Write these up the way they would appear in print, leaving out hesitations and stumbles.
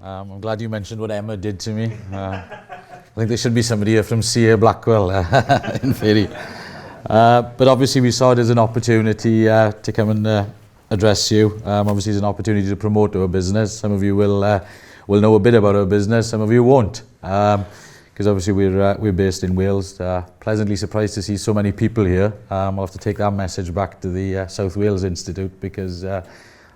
I'm glad you mentioned what Emma did to me. I think there should be somebody here from CA Blackwell, in theory. But obviously we saw it as an opportunity to come and address you. Obviously it's an opportunity to promote our business. Some of you will know a bit about our business, some of you won't. Because obviously we're based in Wales. Pleasantly surprised to see so many people here. I'll have to take that message back to the South Wales Institute, because I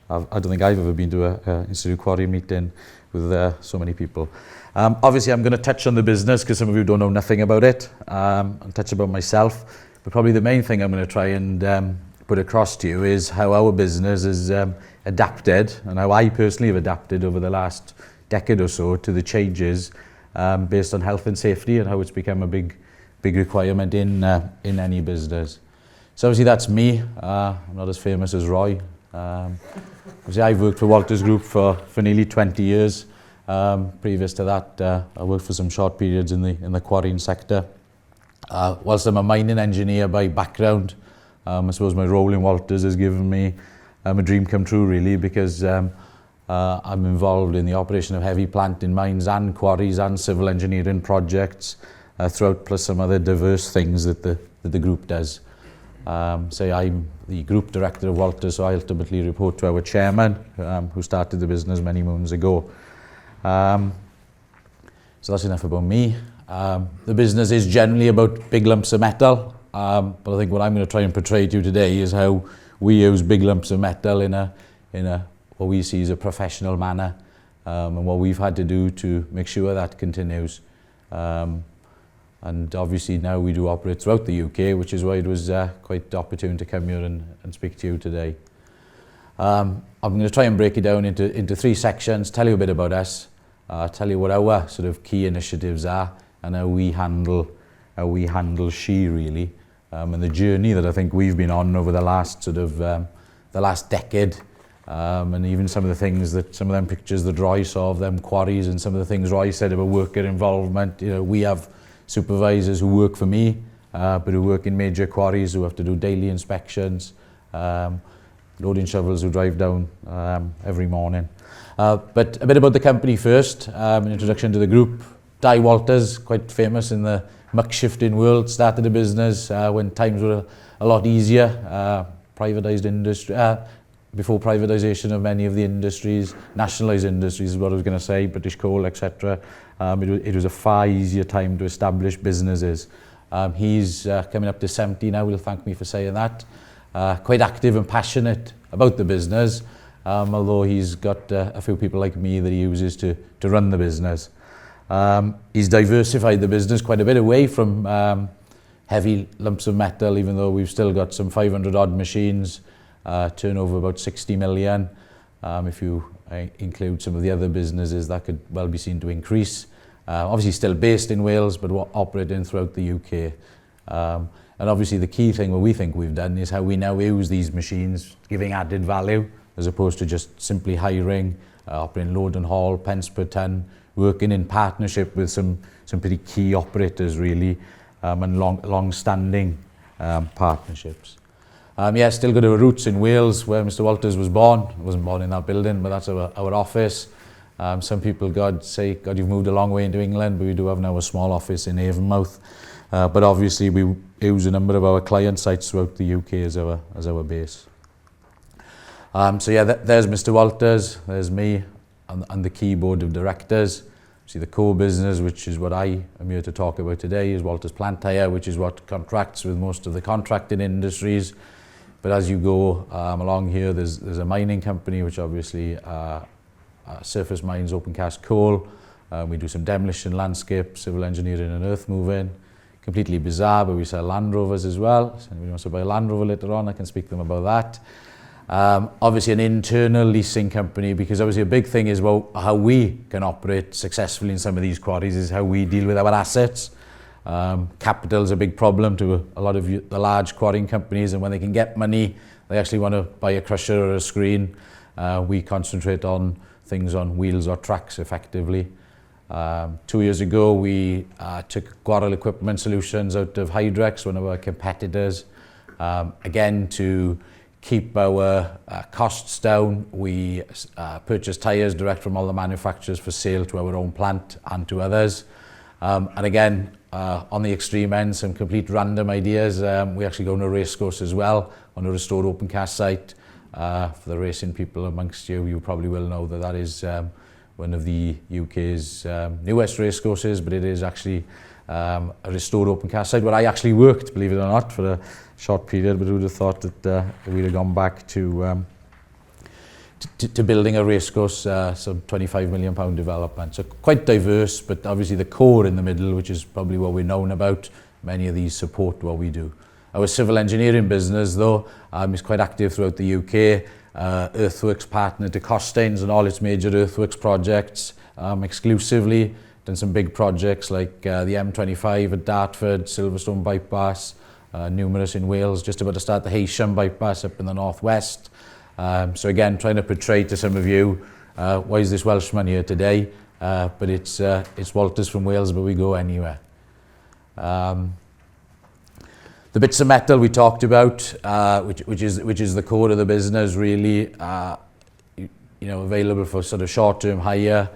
don't think I've ever been to an Institute Quarry meeting with so many people. Obviously I'm going to touch on the business because some of you don't know nothing about it. I'll touch about myself, but probably the main thing I'm going to try and put across to you is how our business has adapted, and how I personally have adapted over the last decade or so to the changes based on health and safety, and how it's become a big requirement in any business. So obviously that's me. I'm not as famous as Roy. Obviously I've worked for Walters Group for nearly 20 years. Previous to that, I worked for some short periods in the quarrying sector. Whilst I'm a mining engineer by background, I suppose my role in Walters has given me a dream come true, really, because I'm involved in the operation of heavy plant in mines and quarries and civil engineering projects throughout, plus some other diverse things that the group does. So I'm the group director of Walters, so I ultimately report to our chairman, who started the business many moons ago. So that's enough about me. The business is generally about big lumps of metal, but I think what I'm going to try and portray to you today is how we use big lumps of metal in a what we see as a professional manner, and what we've had to do to make sure that continues. And obviously now we do operate throughout the UK, which is why it was quite opportune to come here and speak to you today. I'm going to try and break it down into three sections, tell you a bit about us, tell you what our sort of key initiatives are, and how we handle SHE really, and the journey that I think we've been on over the last sort of the last decade, and even some of the things some of them pictures that Roy saw of them quarries, and some of the things Roy said about worker involvement. You know, we have supervisors who work for me, but who work in major quarries, who have to do daily inspections, loading shovels, who drive down every morning. But a bit about the company first, an introduction to the group. Di Walters, quite famous in the muck shifting world, started a business when times were a lot easier, privatised industry, before privatisation of many of the industries, nationalised industries is what I was going to say, British coal, etc. It was a far easier time to establish businesses. He's coming up to 70 now, he'll thank me for saying that. Quite active and passionate about the business, although he's got a few people like me that he uses to run the business. He's diversified the business quite a bit away from heavy lumps of metal, even though we've still got some 500 odd machines, turnover about 60 million. If you include some of the other businesses, that could well be seen to increase. Obviously still based in Wales, but operating throughout the UK. And obviously the key thing what we think we've done is how we now use these machines, giving added value, as opposed to just simply hiring, operating load and haul, pence per tonne, working in partnership with some pretty key operators really, and long-standing partnerships. Yeah, still got our roots in Wales, where Mr. Walters was born. I wasn't born in that building, but that's our office. Some people, God, you've moved a long way into England, but we do have now a small office in Avonmouth. But obviously we use a number of our client sites throughout the UK as our base. So yeah, there's Mr. Walters, there's me, and the key board of directors. See the core business, which is what I am here to talk about today, is Walters Plant Hire, which is what contracts with most of the contracting industries. But as you go along here, there's a mining company, which obviously surface mines, open cast coal. We do some demolition, landscape, civil engineering and earth moving. Completely bizarre, but we sell Land Rovers as well. So if anyone wants to buy a Land Rover later on, I can speak to them about that. Obviously an internal leasing company, because obviously a big thing is how we can operate successfully in some of these quarries is how we deal with our assets. Capital is a big problem to a lot of the large quarrying companies, and when they can get money, they actually want to buy a crusher or a screen. We concentrate on things on wheels or tracks effectively. 2 years ago, we took Quarrel Equipment Solutions out of Hydrex, one of our competitors, again to keep our costs down. We purchase tyres direct from all the manufacturers for sale to our own plant and to others. And again, on the extreme end, some complete random ideas. We actually go on a race course as well on a restored open cast site. For the racing people amongst you, you probably will know that that is one of the UK's newest race courses, but it is actually a restored open cast site where I actually worked, believe it or not, for a short period, but who would have thought that we'd have gone back to building a racecourse, some £25 million development. So quite diverse, but obviously the core in the middle, which is probably what we're known about, many of these support what we do. Our civil engineering business, though, is quite active throughout the UK. Earthworks partner to Costains and all its major earthworks projects exclusively. Done some big projects like the M25 at Dartford, Silverstone bypass, numerous in Wales, just about to start the Heysham bypass up in the northwest. So again, trying to portray to some of you, why is this Welshman here today? But it's Walters from Wales, but we go anywhere. The bits of metal we talked about, which is the core of the business, really, available for sort of short-term hire,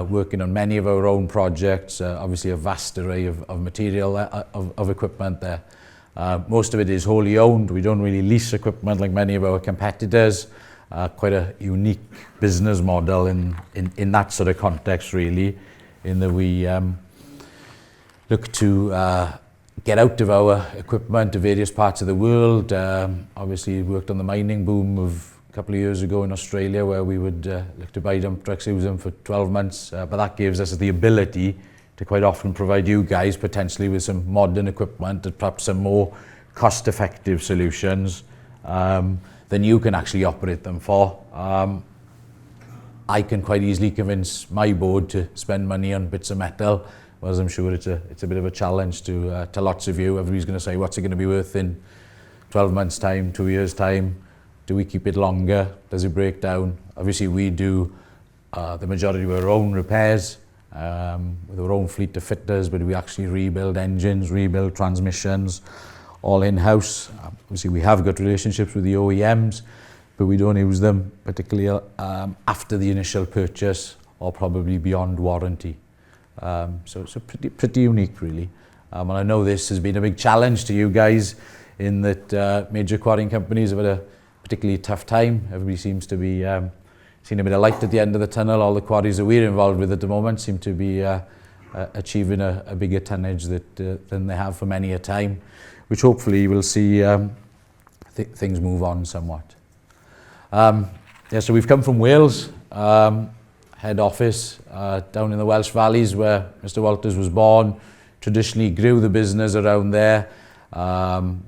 working on many of our own projects, obviously a vast array of material, of equipment there. Most of it is wholly owned. We don't really lease equipment like many of our competitors. Quite a unique business model in that sort of context, really, in that we look to get out of our equipment to various parts of the world. Obviously worked on the mining boom of a couple of years ago in Australia, where we would look to buy dump trucks, use them for 12 months, but that gives us the ability to quite often provide you guys potentially with some modern equipment and perhaps some more cost-effective solutions than you can actually operate them for. I can quite easily convince my board to spend money on bits of metal, whereas I'm sure it's a bit of a challenge to lots of you. Everybody's going to say, what's it going to be worth in 12 months' time, 2 years' time? Do we keep it longer? Does it break down? Obviously, we do the majority of our own repairs with our own fleet of fitters, but we actually rebuild engines, rebuild transmissions, all in-house. Obviously, we have got relationships with the OEMs, but we don't use them particularly after the initial purchase or probably beyond warranty. So it's pretty unique, really. And I know this has been a big challenge to you guys in that major quarrying companies have had a particularly tough time. Everybody seems to be seeing a bit of light at the end of the tunnel. All the quarries that we're involved with at the moment seem to be achieving a bigger tonnage than they have for many a time, which hopefully will see things move on somewhat. So we've come from Wales. Head office down in the Welsh Valleys, where Mr. Walters was born. Traditionally grew the business around there,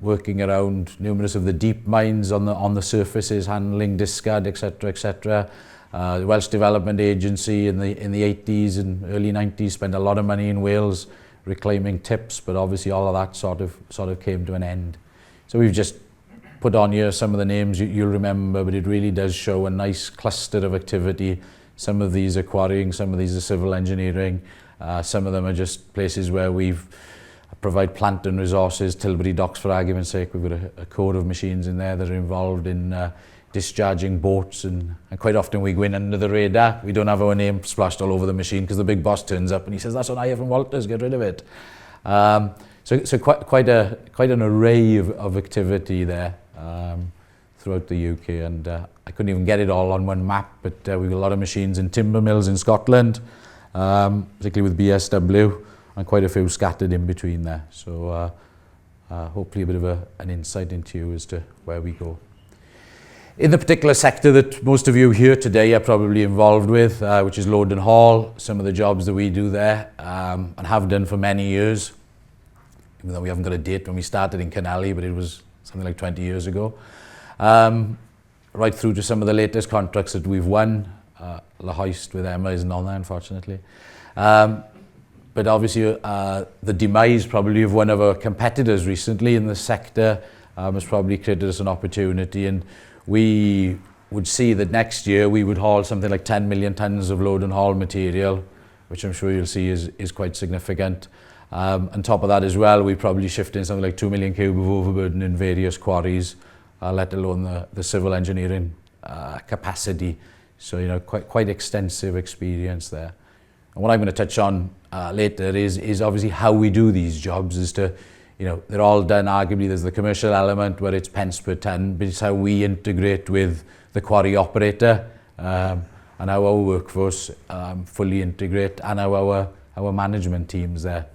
working around numerous of the deep mines on the surfaces, handling discard, etc. The Welsh Development Agency in the 80s and early 90s spent a lot of money in Wales reclaiming tips, but obviously all of that sort of came to an end. So we've just put on here some of the names you'll remember, but it really does show a nice cluster of activity. Some of these are quarrying, some of these are civil engineering, some of them are just places where we've provide plant and resources. Tilbury Docks, for argument's sake, we've got a core of machines in there that are involved in discharging boats, and quite often we go in under the radar. We don't have our name splashed all over the machine because the big boss turns up and he says, "That's what I hear from Walters, get rid of it." So quite an array of activity there throughout the UK, and I couldn't even get it all on one map, but we've got a lot of machines in timber mills in Scotland, particularly with BSW, and quite a few scattered in between there. So hopefully a bit of an insight into you as to where we go. In the particular sector that most of you here today are probably involved with, which is load and haul, some of the jobs that we do there and have done for many years, even though we haven't got a date when we started in Canally, but it was something like 20 years ago, right through to some of the latest contracts that we've won. La Hoist with Emma isn't on there, unfortunately. But obviously the demise probably of one of our competitors recently in the sector has probably created us an opportunity, and we would see that next year we would haul something like 10 million tonnes of load and haul material, which I'm sure you'll see is quite significant. On top of that as well, we probably shift in something like 2 million cube of overburden in various quarries, let alone the civil engineering capacity. So, you know, quite extensive experience there. And what I'm going to touch on later is obviously how we do these jobs. Is to, you know, they're all done, arguably there's the commercial element where it's pence per tonne, but it's how we integrate with the quarry operator, and how our workforce fully integrate, and how our management teams there,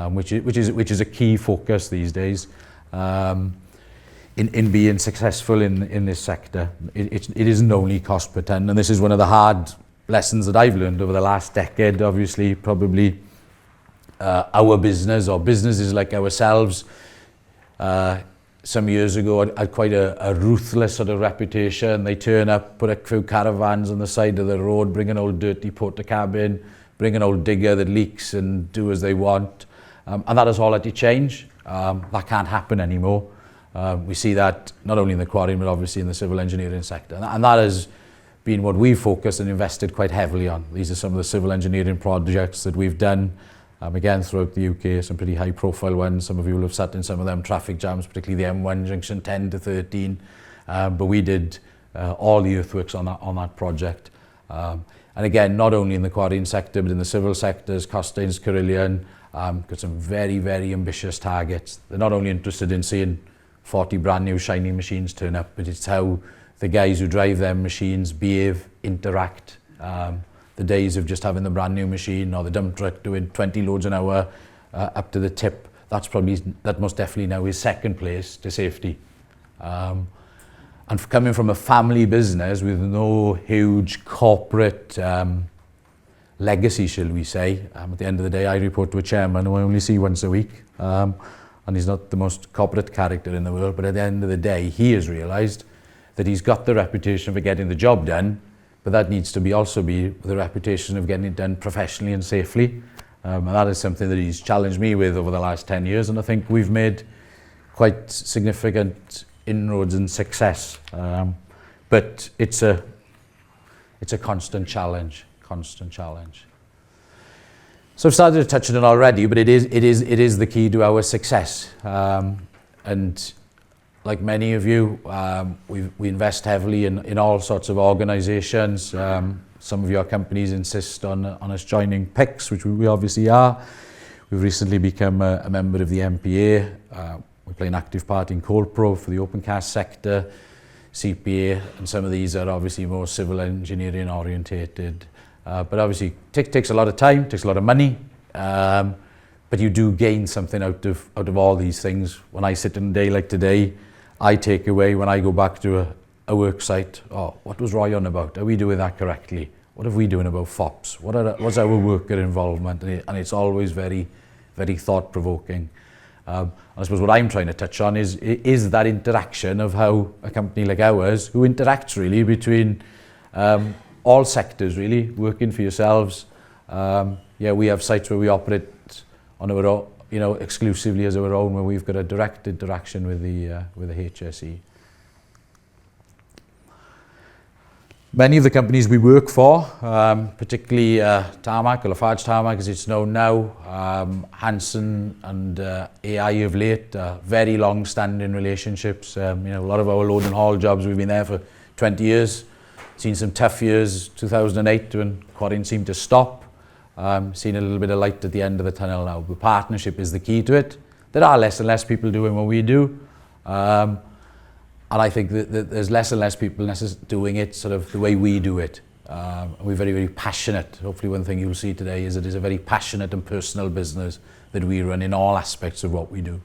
which is a key focus these days in being successful in this sector. It isn't only cost per tonne, and this is one of the hard lessons that I've learned over the last decade. Obviously, probably our business, or businesses like ourselves, some years ago had quite a ruthless sort of reputation. They turn up, put a few caravans on the side of the road, bring an old dirty porter cabin, bring an old digger that leaks, and do as they want. And that has all had to change. That can't happen anymore. We see that not only in the quarry, but obviously in the civil engineering sector. And that has been what we've focused and invested quite heavily on. These are some of the civil engineering projects that we've done, again, throughout the UK, some pretty high profile ones. Some of you will have sat in some of them traffic jams, particularly the M1 junction 10 to 13. But we did all the earthworks on that project. And again, not only in the quarrying sector, but in the civil sectors, Costains, Carillion, got some very, very ambitious targets. They're not only interested in seeing 40 brand new shiny machines turn up, but it's how the guys who drive them machines behave, interact. The days of just having the brand new machine or the dump truck doing 20 loads an hour up to the tip, that most definitely now is second place to safety. And coming from a family business with no huge corporate legacy, shall we say, at the end of the day, I report to a chairman who I only see once a week. And he's not the most corporate character in the world, but at the end of the day, he has realised that he's got the reputation for getting the job done, but that needs to also be the reputation of getting it done professionally and safely. And that is something that he's challenged me with over the last 10 years, and I think we've made quite significant inroads and success. But it's a constant challenge. So I've started to touch on it already, but it is the key to our success. And like many of you, we invest heavily in all sorts of organisations. Some of your companies insist on us joining PICS, which we obviously are. We've recently become a member of the MPA. We play an active part in CoalPro for the open cast sector, CPA, and some of these are obviously more civil engineering orientated. But obviously takes a lot of time, takes a lot of money, but you do gain something out of all these things. When I sit in a day like today, I take away, when I go back to a work site, what was Roy on about? Are we doing that correctly? What are we doing about FOPs? What's our worker involvement? And it's always very, very thought-provoking. I suppose what I'm trying to touch on is that interaction of how a company like ours, who interacts really between all sectors really, working for yourselves. We have sites where we operate on our own, exclusively as our own, where we've got a direct interaction with the HSE. Many of the companies we work for, particularly Tarmac, or Lafarge Tarmac as it's known now, Hanson and AI of late, very long-standing relationships. A lot of our load and haul jobs, we've been there for 20 years. Seen some tough years, 2008 when quarrying seemed to stop. Seen a little bit of light at the end of the tunnel now. But partnership is the key to it. There are less and less people doing what we do. And I think that there's less and less people doing it sort of the way we do it. We're very, very passionate. Hopefully one thing you'll see today is it is a very passionate and personal business that we run in all aspects of what we do.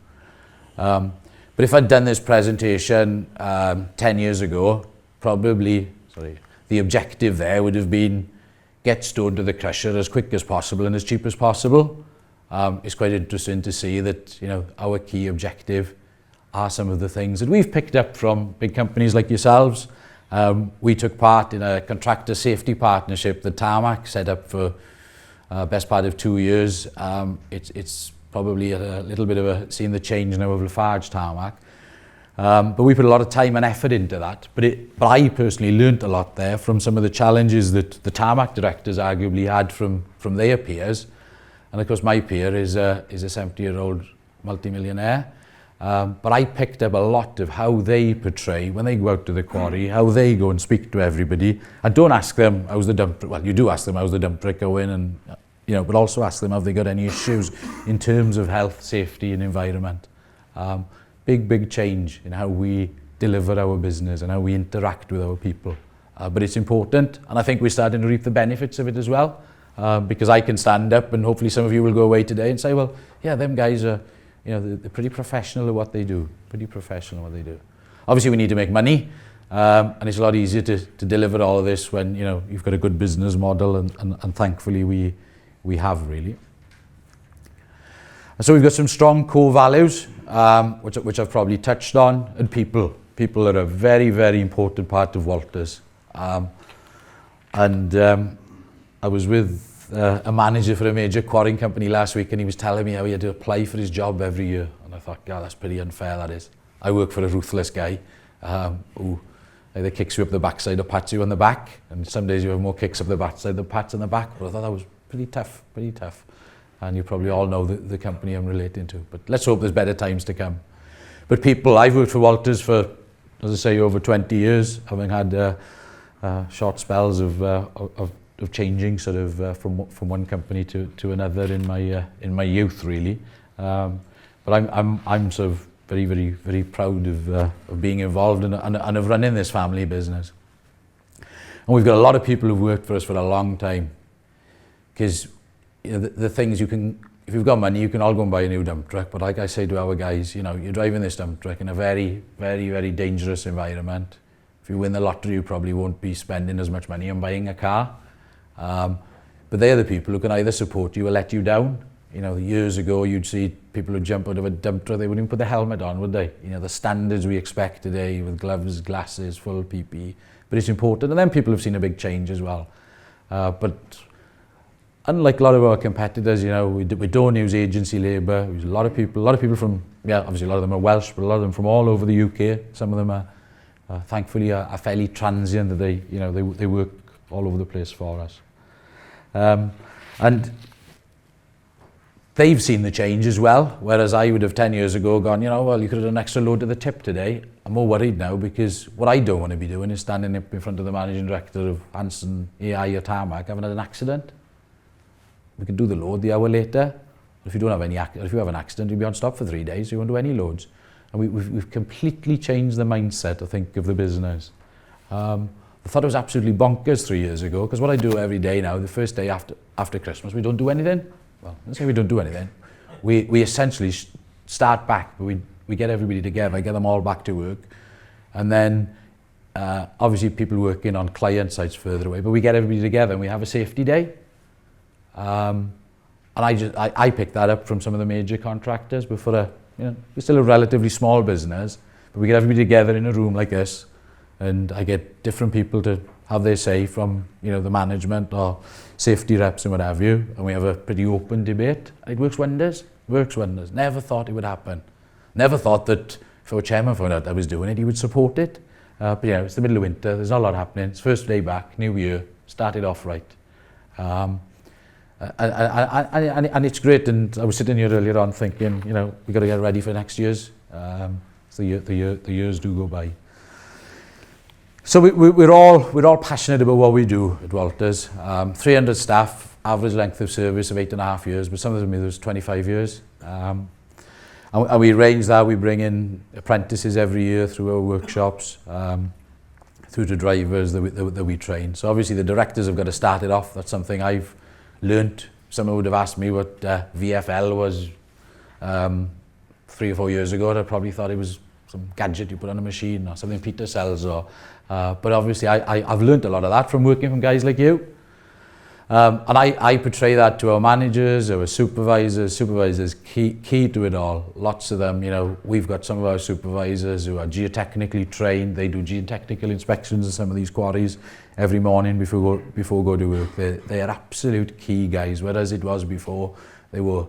But if I'd done this presentation 10 years ago, the objective there would have been get stone to the crusher as quick as possible and as cheap as possible. It's quite interesting to see that our key objective are some of the things that we've picked up from big companies like yourselves. We took part in a contractor safety partnership that Tarmac set up for best part of 2 years. It's probably a little bit of seeing the change now of Lafarge Tarmac. But we put a lot of time and effort into that. But I personally learnt a lot there from some of the challenges that the Tarmac directors arguably had from their peers. And of course my peer is a 70-year-old multimillionaire. But I picked up a lot of how they portray when they go out to the quarry, how they go and speak to everybody. And don't ask them, how's the dump, well, you do ask them, how's the dump truck going, and but also ask them, have they got any issues in terms of health, safety and environment. Big change in how we deliver our business and how we interact with our people. But it's important, and I think we're starting to reap the benefits of it as well, because I can stand up, and hopefully some of you will go away today and say, well, yeah, them guys are, they're pretty professional at what they do. Obviously, we need to make money, and it's a lot easier to deliver all of this when you've got a good business model, and thankfully we have really. And so we've got some strong core values, which I've probably touched on, and people. People are a very, very important part of Walters. I was with a manager for a major quarrying company last week, and he was telling me how he had to apply for his job every year. And I thought, God, that's pretty unfair, that is. I work for a ruthless guy who either kicks you up the backside or pats you on the back. And some days you have more kicks up the backside than pats on the back. But I thought that was pretty tough. And you probably all know the company I'm relating to. But let's hope there's better times to come. But people, I've worked for Walters for, as I say, over 20 years, having had short spells of changing sort of from one company to another in my youth, really. But I'm sort of very proud of being involved and of running this family business. And we've got a lot of people who've worked for us for a long time, because the things you can, if you've got money, you can all go and buy a new dump truck. But like I say to our guys, you're driving this dump truck in a very, very, very dangerous environment. If you win the lottery, you probably won't be spending as much money on buying a car. But they're the people who can either support you or let you down. Years ago, you'd see people who jump out of a dump truck, they wouldn't even put the helmet on, would they? The standards we expect today with gloves, glasses, full PPE. But it's important. And then people have seen a big change as well. But unlike a lot of our competitors, we don't use agency labour. We use a lot of people from, obviously a lot of them are Welsh, but a lot of them from all over the UK. Some of them are, thankfully, are fairly transient, that they work all over the place for us. And they've seen the change as well, whereas I would have 10 years ago gone, well, you could have done an extra load to the tip today. I'm more worried now, because what I don't want to be doing is standing up in front of the managing director of Hanson AI or Tarmac having had an accident. We can do the load the hour later. If you have an accident, you'll be on stop for 3 days. You won't do any loads. And we've completely changed the mindset, I think, of the business. I thought it was absolutely bonkers 3 years ago, because what I do every day now, the first day after Christmas, we don't do anything. Well, let's say we don't do anything. We essentially start back, but we get everybody together, get them all back to work. And then, obviously, people working on client sites further away, but we get everybody together and we have a safety day. And I picked that up from some of the major contractors. We're still a relatively small business, but we get everybody together in a room like this, and I get different people to have their say from the management or safety reps and what have you, and we have a pretty open debate. It works wonders. Never thought it would happen. Never thought that if our chairman found out I was doing it, he would support it. But it's the middle of winter. There's not a lot happening. It's first day back, new year, started off right. And it's great, and I was sitting here earlier on thinking, we got to get ready for next year's. So the years do go by. So we're all passionate about what we do at Walters. 300 staff, average length of service of 8.5 years, but some of them there's 25 years. And we arrange that. We bring in apprentices every year through our workshops, through to drivers that we train. So obviously the directors have got to start it off. That's something I've learnt. Someone would have asked me what VFL was 3 or 4 years ago, and I probably thought it was some gadget you put on a machine or something Peter sells. But obviously I've learnt a lot of that from working from guys like you. And I portray that to our managers, our supervisors, key to it all. Lots of them, we've got some of our supervisors who are geotechnically trained. They do geotechnical inspections in some of these quarries every morning before we go to work. They are absolute key guys, whereas it was before, they were,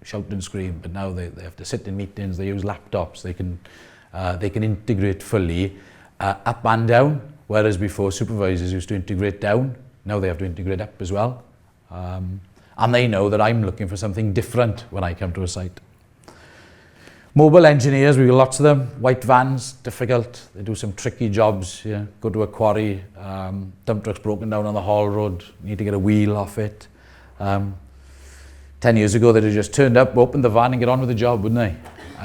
shout and scream, but now they have to sit in meetings, they use laptops, they can integrate fully up and down, whereas before supervisors used to integrate down. Now they have to integrate up as well. And they know that I'm looking for something different when I come to a site. Mobile engineers, we've got lots of them. White vans, difficult. They do some tricky jobs. Go to a quarry, dump truck's broken down on the haul road, need to get a wheel off it. 10 years ago, they'd have just turned up, opened the van and get on with the job, wouldn't they?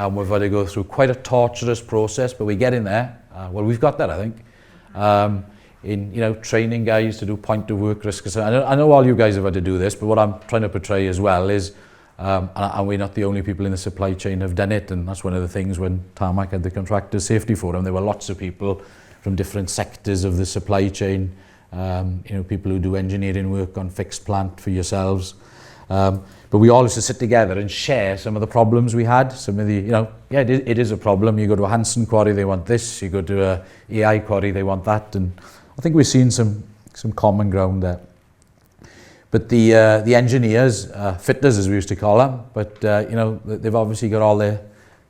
We've had to go through quite a torturous process, but we get in there. Well, we've got that, I think. In training guys to do point of work risk assessment. I know all you guys have had to do this, but what I'm trying to portray as well is, and we're not the only people in the supply chain have done it, and that's one of the things when Tarmac had the Contractors Safety Forum, there were lots of people from different sectors of the supply chain, people who do engineering work on fixed plant for yourselves. But we all used to sit together and share some of the problems we had. Some of the, it is a problem. You go to a Hanson quarry, they want this. You go to a AI quarry, they want that. And I think we've seen some common ground there. But the engineers, fitters as we used to call them, but they've obviously got all their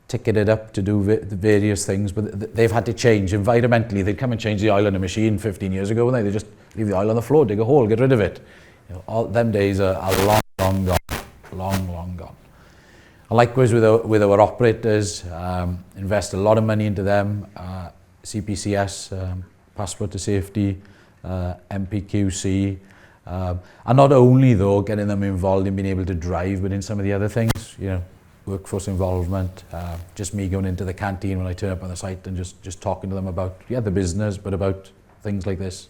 ticketed up to do various things, but they've had to change environmentally. They'd come and change the oil on a machine 15 years ago, wouldn't they? They just leave the oil on the floor, dig a hole, get rid of it. All them days are long gone. Long gone. And likewise with our operators, invest a lot of money into them. CPCS, Passport to Safety, MPQC, and not only though getting them involved in being able to drive, but in some of the other things, workforce involvement, just me going into the canteen when I turn up on the site and just talking to them about the business, but about things like this.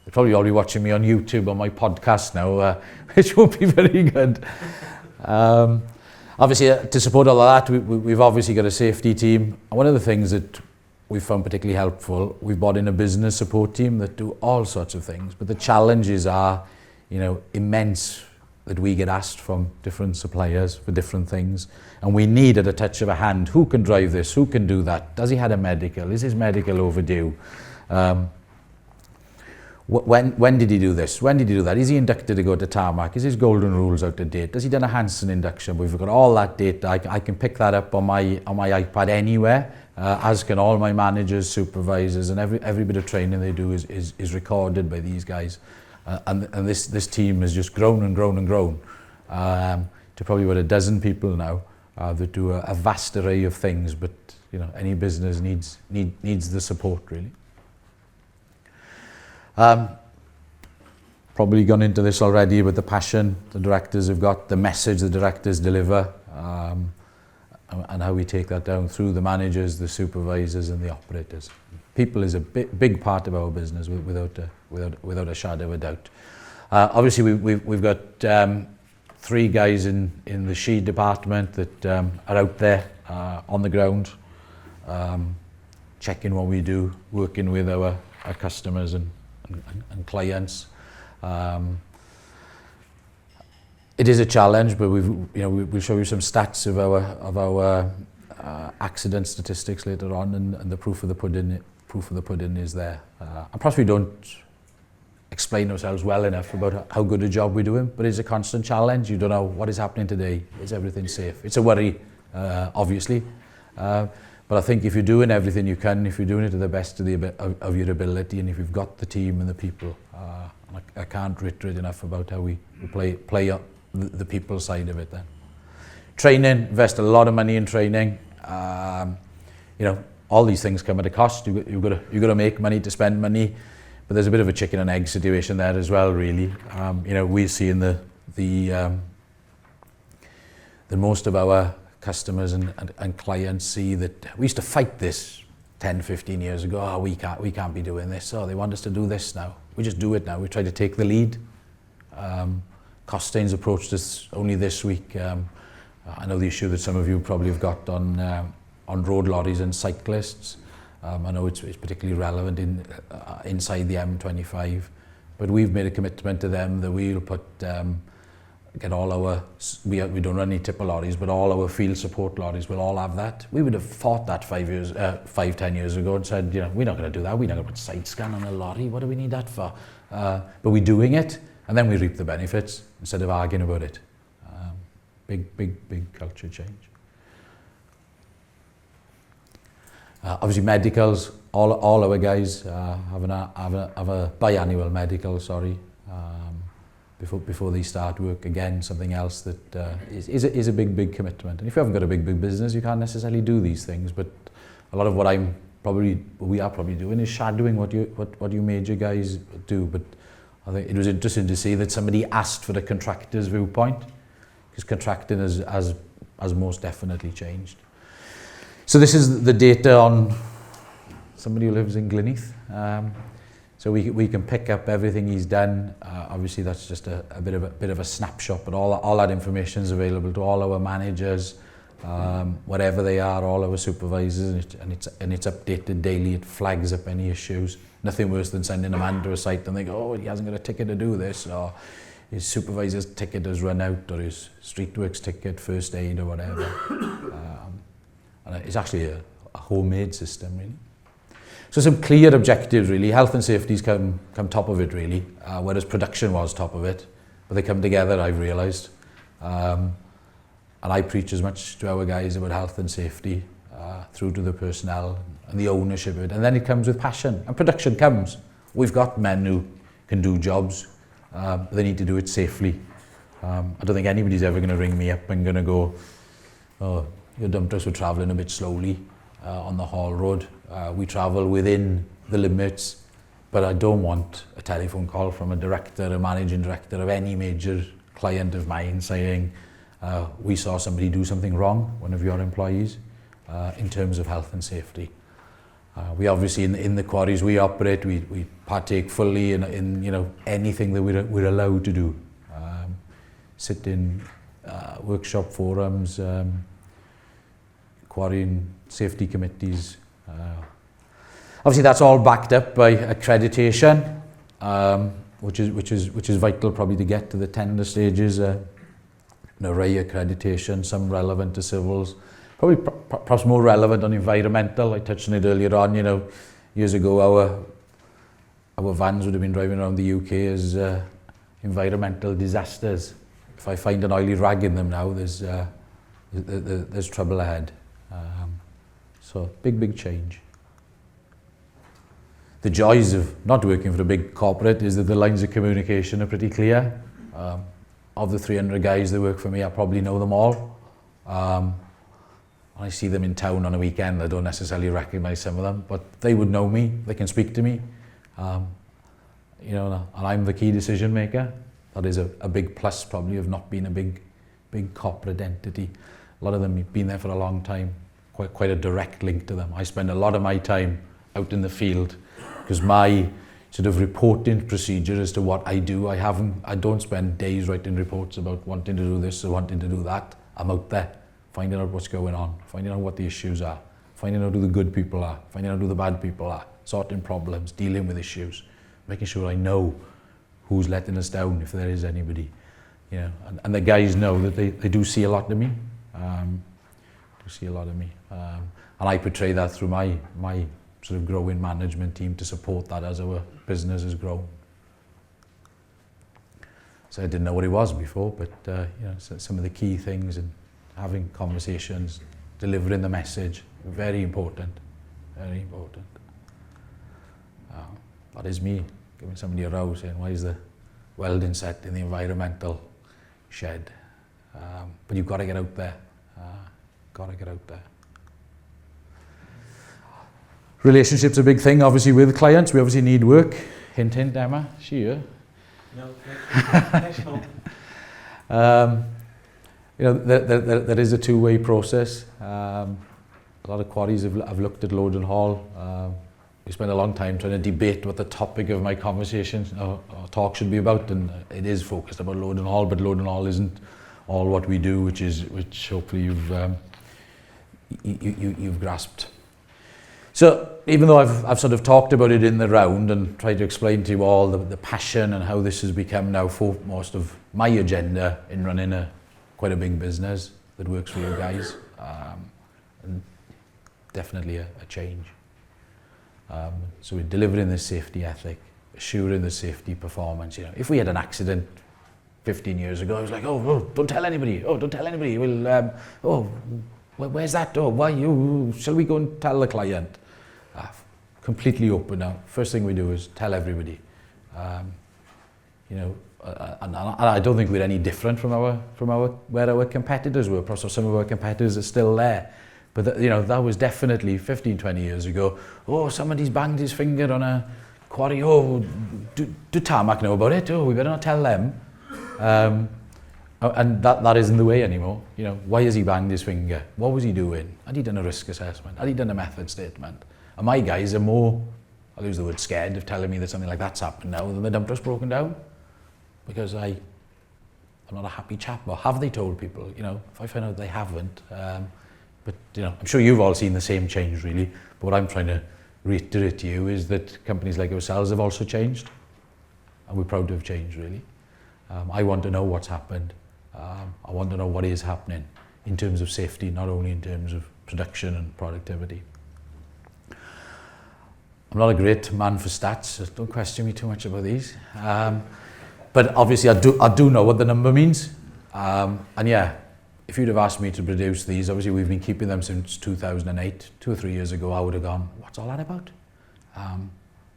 They're probably already watching me on YouTube on my podcast now, which won't be very good. Obviously, to support all of that, we've obviously got a safety team. And one of the things that we've found particularly helpful, we've brought in a business support team that do all sorts of things. But the challenges are, immense, that we get asked from different suppliers for different things. And we need at a touch of a hand, who can drive this, who can do that? Does he have a medical? Is his medical overdue? When did he do this? When did he do that? Is he inducted to go to Tarmac? Is his golden rules out of date? Has he done a Hanson induction? We've got all that data. I can pick that up on my iPad anywhere, as can all my managers, supervisors, and every bit of training they do is recorded by these guys. And this team has just grown and grown and grown to probably about a dozen people now that do a vast array of things. But any business needs the support really. Probably gone into this already, but the passion the directors have got, the message the directors deliver, and how we take that down through the managers, the supervisors and the operators. People is a big part of our business without a shadow of a doubt. Obviously we've got 3 guys in the SHE department that are out there on the ground, checking what we do, working with our customers and clients. It is a challenge, but we'll show you some stats of our accident statistics later on, and the proof of the pudding is there. And perhaps we don't explain ourselves well enough about how good a job we're doing, but it's a constant challenge. You don't know what is happening today. Is everything safe? It's a worry, obviously. But I think if you're doing everything you can, if you're doing it to the best of your ability, and if you've got the team and the people, I can't reiterate enough about how we play up the people side of it then. Training, invest a lot of money in training. All these things come at a cost. You've got to make money to spend money, but there's a bit of a chicken and egg situation there as well, really. We're seeing the most of our customers and clients see that we used to fight this 10, 15 years ago. Oh, we can't be doing this. Oh, they want us to do this now. We just do it now. We try to take the lead. Costain's approached us only this week. I know the issue that some of you probably have got on road lorries and cyclists. I know it's particularly relevant inside the M25, but we've made a commitment to them that we'll put get all our, we don't run any tipper lorries, but all our field support lorries will all have that. We would have fought that 10 years ago and said, we're not going to do that. We're not going to put side scan on a lorry. What do we need that for? But we're doing it, and then we reap the benefits instead of arguing about it. Big culture change. Obviously medicals, all our guys have a biannual medical, before they start work. Again, something else that is a big commitment. And if you haven't got a big business, you can't necessarily do these things. But a lot of what we are probably doing is shadowing what you major guys do. But I think it was interesting to see that somebody asked for the contractor's viewpoint, because contracting has most definitely changed. So this is the data on somebody who lives in Glynneath. So we can pick up everything he's done. Obviously, that's just a bit of a snapshot, but all that information is available to all our managers, wherever they are, all our supervisors, and it's updated daily. It flags up any issues. Nothing worse than sending a man to a site and they go, oh, he hasn't got a ticket to do this, or his supervisor's ticket has run out, or his street works ticket, first aid or whatever. And it's actually a homemade system, really. So some clear objectives, really. Health and safety's come top of it, really, whereas production was top of it. But they come together, I've realised. And I preach as much to our guys about health and safety, through to the personnel and the ownership of it. And then it comes with passion. And production comes. We've got men who can do jobs. They need to do it safely. I don't think anybody's ever going to ring me up and going to go, oh, your dump trucks were travelling a bit slowly on the haul road. We travel within the limits, but I don't want a telephone call from a director, a managing director of any major client of mine saying, we saw somebody do something wrong, one of your employees, in terms of health and safety. We obviously, in the quarries we operate, we partake fully in you know, anything that we're allowed to do. Sit in workshop forums, quarrying safety committees. Obviously, that's all backed up by accreditation, which is vital probably to get to the tender stages. An array accreditation, some relevant to civils, probably perhaps more relevant on environmental. I touched on it earlier on. You know, years ago our vans would have been driving around the UK as environmental disasters. If I find an oily rag in them now, there's trouble ahead. So big change. The joys of not working for a big corporate is that the lines of communication are pretty clear. Of the 300 guys that work for me, I probably know them all. I see them in town on a weekend. I don't necessarily recognise some of them, but they would know me. They can speak to me. You know, and I'm the key decision maker. That is a big plus probably of not being a big corporate entity. A lot of them have been there for a long time. Quite a direct link to them. I spend a lot of my time out in the field because my sort of reporting procedure as to what I do, I don't spend days writing reports about wanting to do this or wanting to do that. I'm out there finding out what's going on, finding out what the issues are, finding out who the good people are, finding out who the bad people are, sorting problems, dealing with issues, making sure I know who's letting us down if there is anybody. You know, and the guys know that they do see a lot of me. And I portray that through my sort of growing management team to support that as our business has grown. So I didn't know what it was before, but you know, so some of the key things and having conversations, delivering the message, very important, very important. That is me giving somebody a row saying, why is the welding set in the environmental shed? But you've got to get out there. Relationships are a big thing, obviously, with clients. We obviously need work. Hint, hint, Emma. She here? No, next month. You know, there is a two-way process. A lot of quarries have looked at load and haul. We spent a long time trying to debate what the topic of my conversation or talk should be about, and it is focused about load and haul, but load and haul isn't all what we do, which hopefully you've grasped. So even though I've sort of talked about it in the round and tried to explain to you all the passion and how this has become now foremost of my agenda in running quite a big business that works for you guys, and definitely a change. So we're delivering this safety ethic, assuring the safety performance. You know, if we had an accident 15 years ago, I was like, oh, don't tell anybody. Oh, don't tell anybody. Well, where's that? Oh, why you? Shall we go and tell the client? Completely open now. First thing we do is tell everybody. you know, and I don't think we're any different from where our competitors were. Perhaps some of our competitors are still there. But you know, that was definitely 15, 20 years ago. Oh, somebody's banged his finger on a quarry. Oh, do Tarmac know about it? Oh, we better not tell them. And that isn't the way anymore. You know, why has he banged his finger? What was he doing? Had he done a risk assessment? Had he done a method statement? And my guys are more, I'll use the word scared, of telling me that something like that's happened now than the dump truck's broken down. Because I'm not a happy chap. Or have they told people? You know, if I find out they haven't. But you know, I'm sure you've all seen the same change really. But what I'm trying to reiterate to you is that companies like ourselves have also changed. And we're proud to have changed really. I want to know what's happened. I want to know what is happening in terms of safety, not only in terms of production and productivity. I'm not a great man for stats, so don't question me too much about these. But obviously I do know what the number means. And yeah, if you'd have asked me to produce these, obviously we've been keeping them since 2008, 2 or 3 years ago, I would have gone, what's all that about?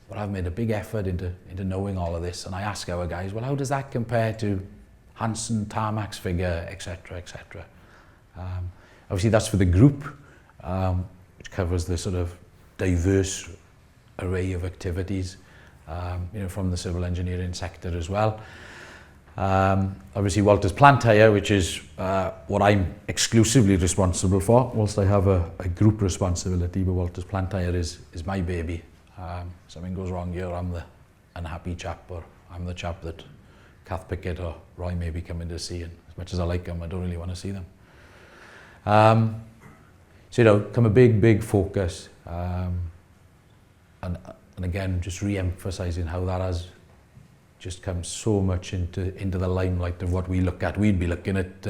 But I've made a big effort into knowing all of this, and I ask our guys, well, how does that compare to Hanson, Tarmac's figure, etc., etc. Obviously that's for the group, which covers the sort of diverse array of activities, you know, from the civil engineering sector as well. Obviously Walter's Plant Hire, which is what I'm exclusively responsible for, whilst I have a group responsibility, but Walter's Plant Hire is my baby. Something goes wrong here, I'm the unhappy chap, or I'm the chap that Kath Pickett or Roy may be coming to see, and as much as I like them, I don't really want to see them. So, you know, come a big focus, and again, just re-emphasising how that has just come so much into the limelight of what we look at. We'd be looking at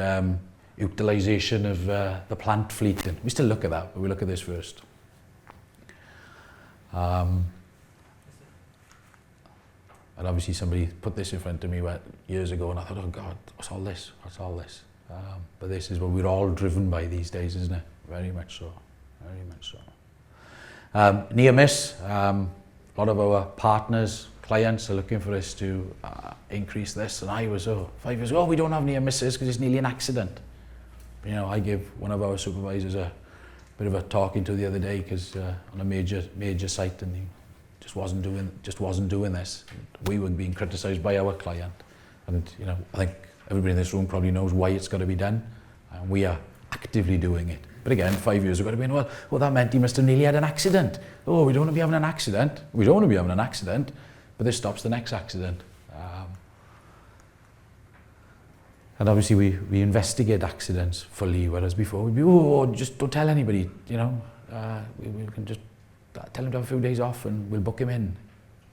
utilisation of the plant fleet, and we still look at that, but we look at this first. And obviously somebody put this in front of me years ago, and I thought, oh God, what's all this? What's all this? But this is what we're all driven by these days, isn't it? Very much so. Very much so. Near miss. A lot of our partners, clients are looking for us to increase this. And I was, 5 years ago, we don't have near misses because it's nearly an accident. You know, I gave one of our supervisors a bit of a talking to the other day because on a major site, and he just wasn't doing this. We were being criticised by our client, and you know, I think everybody in this room probably knows why it's got to be done, and we are actively doing it. But again, 5 years ago, I'd have been, well, that meant he must have nearly had an accident. Oh, we don't want to be having an accident. We don't want to be having an accident, but this stops the next accident. And obviously we investigate accidents fully, whereas before we'd be, just don't tell anybody, you know. We can just tell him to have a few days off and we'll book him in.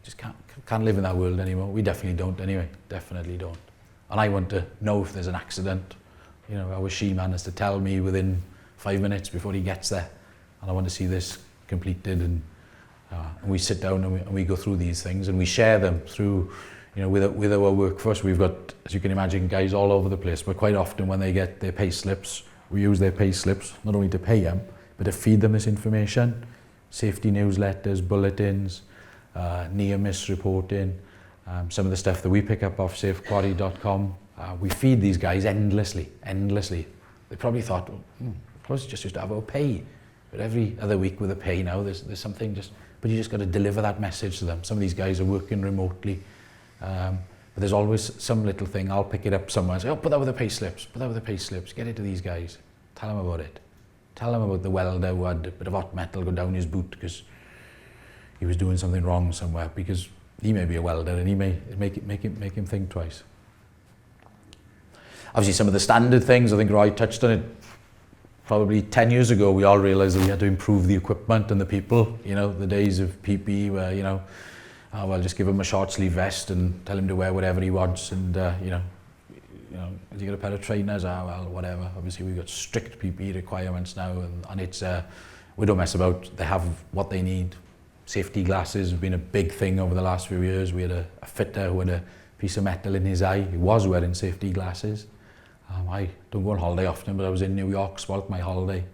Just can't live in that world anymore. We definitely don't anyway, definitely don't. And I want to know if there's an accident. You know, our she-man has to tell me within 5 minutes before he gets there. And I want to see this completed, and we sit down and we go through these things and we share them through, you know, with our workforce. We've got, as you can imagine, guys all over the place, but quite often when they get their pay slips, we use their pay slips not only to pay them, but to feed them this information. Safety newsletters, bulletins, near-miss reporting, some of the stuff that we pick up off safequarry.com. We feed these guys endlessly. They probably thought, plus just used to have our pay. But every other week with a pay now, there's something but you just got to deliver that message to them. Some of these guys are working remotely. But there's always some little thing. I'll pick it up somewhere and say, put that with the pay slips, get it to these guys, tell them about it. Tell them about the welder who had a bit of hot metal go down his boot because he was doing something wrong somewhere, because he may be a welder and he may make him think twice. Obviously some of the standard things, I think Roy touched on it, probably 10 years ago we all realised that we had to improve the equipment and the people. You know, the days of PPE where, you know, just give him a short sleeve vest and tell him to wear whatever he wants, and you know, has he got a pair of trainers? Well, whatever. Obviously we've got strict PPE requirements now, and it's we don't mess about. They have what they need. Safety glasses have been a big thing over the last few years. We had a fitter who had a piece of metal in his eye. He was wearing safety glasses. I don't go on holiday often, but I was in New York, spoilt my holiday.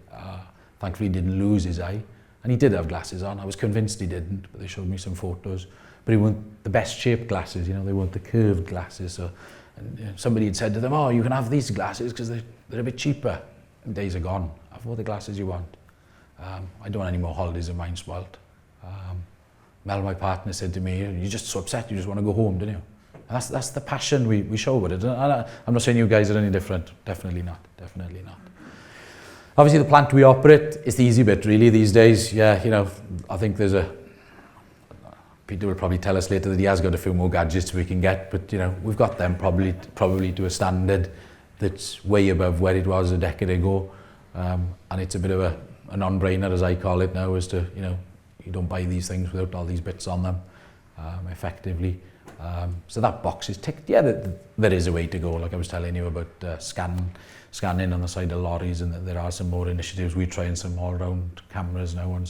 Thankfully he didn't lose his eye, and he did have glasses on. I was convinced he didn't, but they showed me some photos. but it weren't the best shaped glasses, you know, they weren't the curved glasses. So, and, you know, somebody had said to them, oh, you can have these glasses because they're a bit cheaper. And days are gone. Have all the glasses you want. I don't want any more holidays of mine spoilt. Mel, my partner, said to me, you're just so upset, you just want to go home, don't you? And that's the passion we show with it. And I'm not saying you guys are any different. Definitely not. Definitely not. Obviously, the plant we operate is the easy bit, really, these days. Yeah, you know, I think there's Peter will probably tell us later that he has got a few more gadgets we can get, but, you know, we've got them probably to a standard that's way above where it was a decade ago. And it's a bit of a non-brainer, as I call it now, as to, you know, you don't buy these things without all these bits on them, effectively. So that box is ticked. Yeah, there is a way to go, like I was telling you about scanning on the side of lorries, and there are some more initiatives. We're trying some all-round cameras now on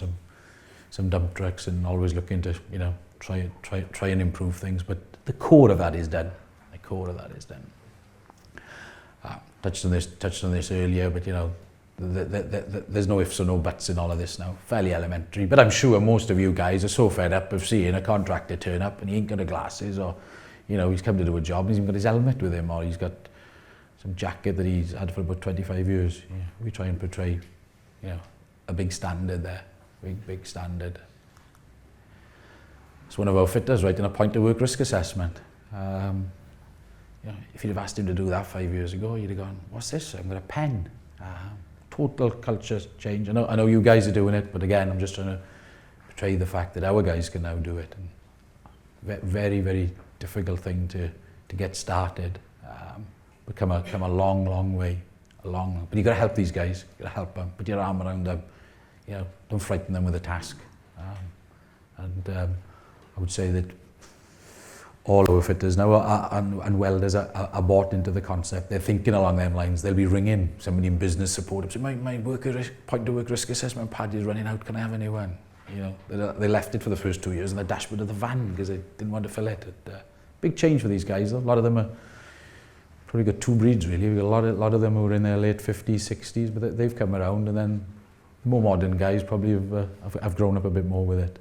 some dump trucks, and always looking to, you know, try and improve things. But the core of that is done. The core of that is done. Touched on this earlier, but, you know, there's no ifs or no buts in all of this now. Fairly elementary, but I'm sure most of you guys are so fed up of seeing a contractor turn up and he ain't got the glasses, or, you know, he's come to do a job and he's even got his helmet with him, or he's got some jacket that he's had for about 25 years. Yeah, we try and portray, you know, a big standard there, big standard. It's one of our fitters writing a point of work risk assessment. You know, if you'd have asked him to do that 5 years ago, you'd have gone, what's this? I've got a pen. Total culture change. I know you guys are doing it, but again, I'm just trying to portray the fact that our guys can now do it. And very, very difficult thing to get started. But come a long way. But you've got to help these guys. You've got to help them. Put your arm around them. You know, don't frighten them with a task. I would say that all our fitters now and welders are bought into the concept. They're thinking along them lines. They'll be ringing somebody in business support up, say, my point of work risk assessment pad is running out, can I have a new one? You know, they left it for the first 2 years in the dashboard of the van because they didn't want to fill it. Big change for these guys though. A lot of them are probably got two breeds really. We've got a lot of them who are in their late 50s, 60s, but they've come around, and then the more modern guys probably have grown up a bit more with it.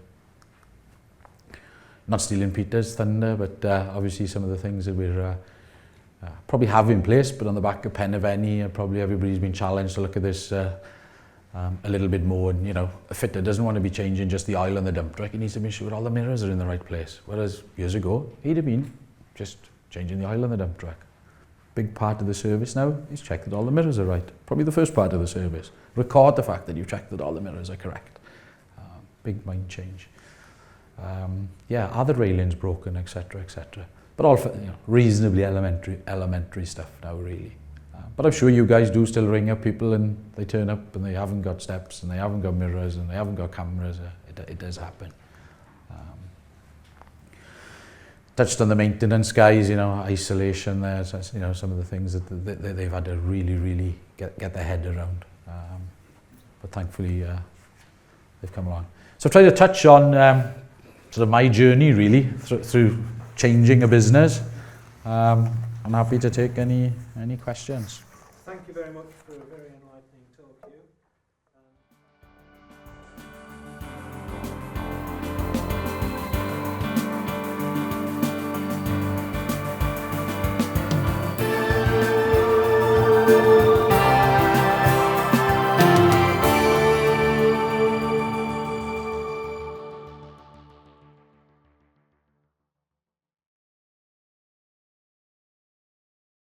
Not stealing Peter's thunder, but obviously some of the things that we're probably have in place, but on the back of Penaveni, probably everybody's been challenged to look at this a little bit more. And, you know, a fitter doesn't want to be changing just the oil on the dump truck. He needs to make sure all the mirrors are in the right place. Whereas years ago, he'd have been just changing the oil on the dump truck. Big part of the service now is check that all the mirrors are right. Probably the first part of the service. Record the fact that you've checked that all the mirrors are correct. Big mind change. Yeah, are the railings broken, etc., etc. But all, you know, reasonably elementary stuff now, really. But I'm sure you guys do still ring up people and they turn up and they haven't got steps and they haven't got mirrors and they haven't got cameras. It does happen. Touched on the maintenance guys, you know, isolation there. So, you know, some of the things that they've had to really get their head around. But thankfully, they've come along. So I've tried to touch on sort of my journey really through changing a business. I'm happy to take any questions. Thank you very much for a very enlightening